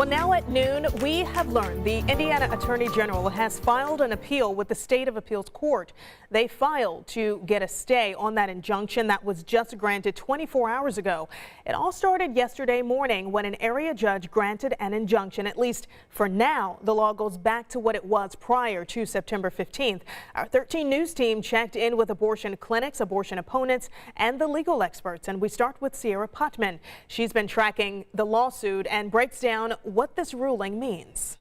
Well, now at noon, we have learned the Indiana Attorney General has filed an appeal with the State of Appeals Court. They filed to get a stay on that injunction that was just granted 24 hours ago. It all started yesterday morning when an area judge granted an injunction. At least for now, the law goes back to what it was prior to September 15th. Our 13 News team checked in with abortion clinics, abortion opponents, and the legal experts. And we start with Sierra Putman. She's been tracking the lawsuit and breaks down what this ruling means.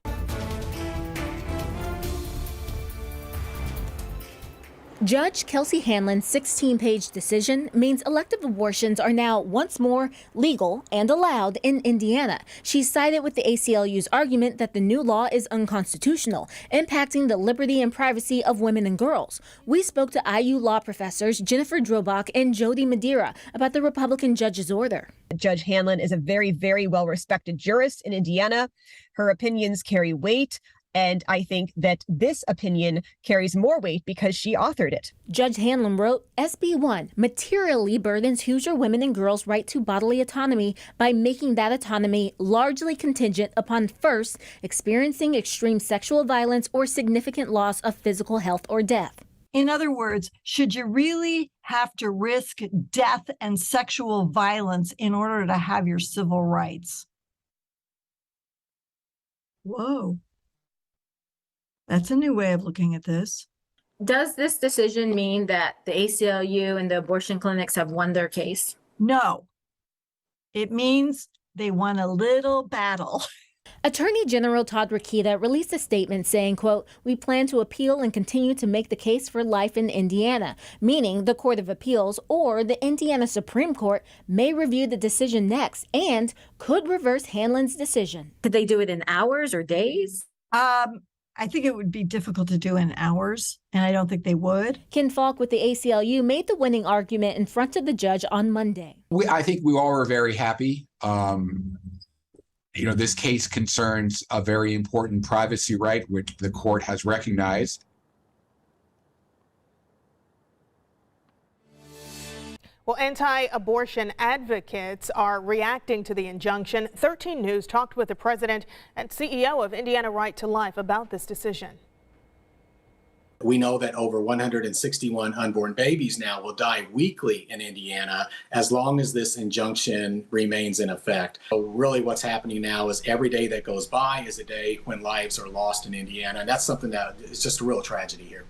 Judge Kelsey Hanlon's 16-page decision means elective abortions are now once more legal and allowed in Indiana. She sided with the ACLU's argument that the new law is unconstitutional, impacting the liberty and privacy of women and girls. We spoke to IU law professors Jennifer Drobach and Jody Madeira about the Republican judge's order. Judge Hanlon is a very, very well-respected jurist in Indiana. Her opinions carry weight. And I think that this opinion carries more weight because she authored it. Judge Hanlon wrote, SB 1 materially burdens Hoosier women and girls' right to bodily autonomy by making that autonomy largely contingent upon first experiencing extreme sexual violence or significant loss of physical health or death. In other words, should you really have to risk death and sexual violence in order to have your civil rights? Whoa. That's a new way of looking at this. Does this decision mean that the ACLU and the abortion clinics have won their case? No. It means they won a little battle. Attorney General Todd Rokita released a statement saying, quote, "We plan to appeal and continue to make the case for life in Indiana," meaning the Court of Appeals or the Indiana Supreme Court may review the decision next and could reverse Hanlon's decision. Could they do it in hours or days? I think it would be difficult to do in hours, and I don't think they would. Ken Falk with the ACLU made the winning argument in front of the judge on Monday. I think we all were very happy. This case concerns a very important privacy right, which the court has recognized. Well, anti-abortion advocates are reacting to the injunction. 13 News talked with the president and CEO of Indiana Right to Life about this decision. We know that over 161 unborn babies now will die weekly in Indiana as long as this injunction remains in effect. So really what's happening now is every day that goes by is a day when lives are lost in Indiana. And that's something that is just a real tragedy here.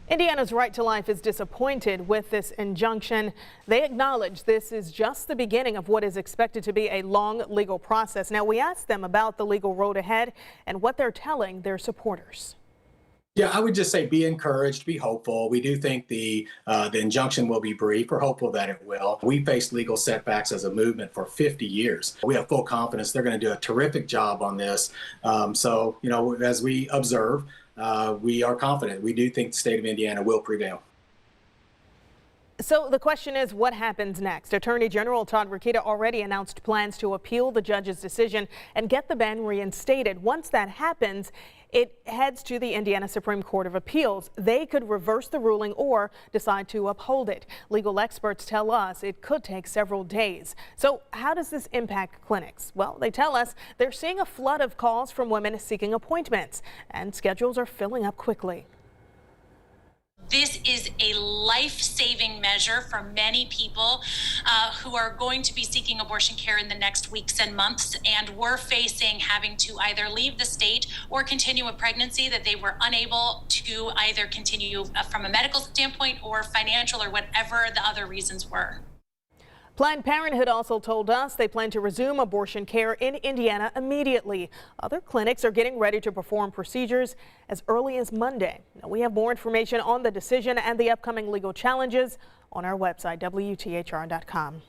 Indiana's Right to Life is disappointed with this injunction. They acknowledge this is just the beginning of what is expected to be a long legal process. Now, we asked them about the legal road ahead and what they're telling their supporters. Yeah, I would just say be encouraged, be hopeful. We do think the injunction will be brief. We're hopeful that it will. We faced legal setbacks as a movement for 50 years. We have full confidence they're going to do a terrific job on this. So, as we observe, we are confident. We do think the state of Indiana will prevail. So the question is, what happens next? Attorney General Todd Rokita already announced plans to appeal the judge's decision and get the ban reinstated. Once that happens, it heads to the Indiana Supreme Court of Appeals. They could reverse the ruling or decide to uphold it. Legal experts tell us it could take several days. So how does this impact clinics? Well, they tell us they're seeing a flood of calls from women seeking appointments, and schedules are filling up quickly. This is a life-saving measure for many people who are going to be seeking abortion care in the next weeks and months, and we're facing having to either leave the state or continue a pregnancy that they were unable to either continue from a medical standpoint or financial or whatever the other reasons were. Planned Parenthood also told us they plan to resume abortion care in Indiana immediately. Other clinics are getting ready to perform procedures as early as Monday. Now, we have more information on the decision and the upcoming legal challenges on our website, WTHR.com.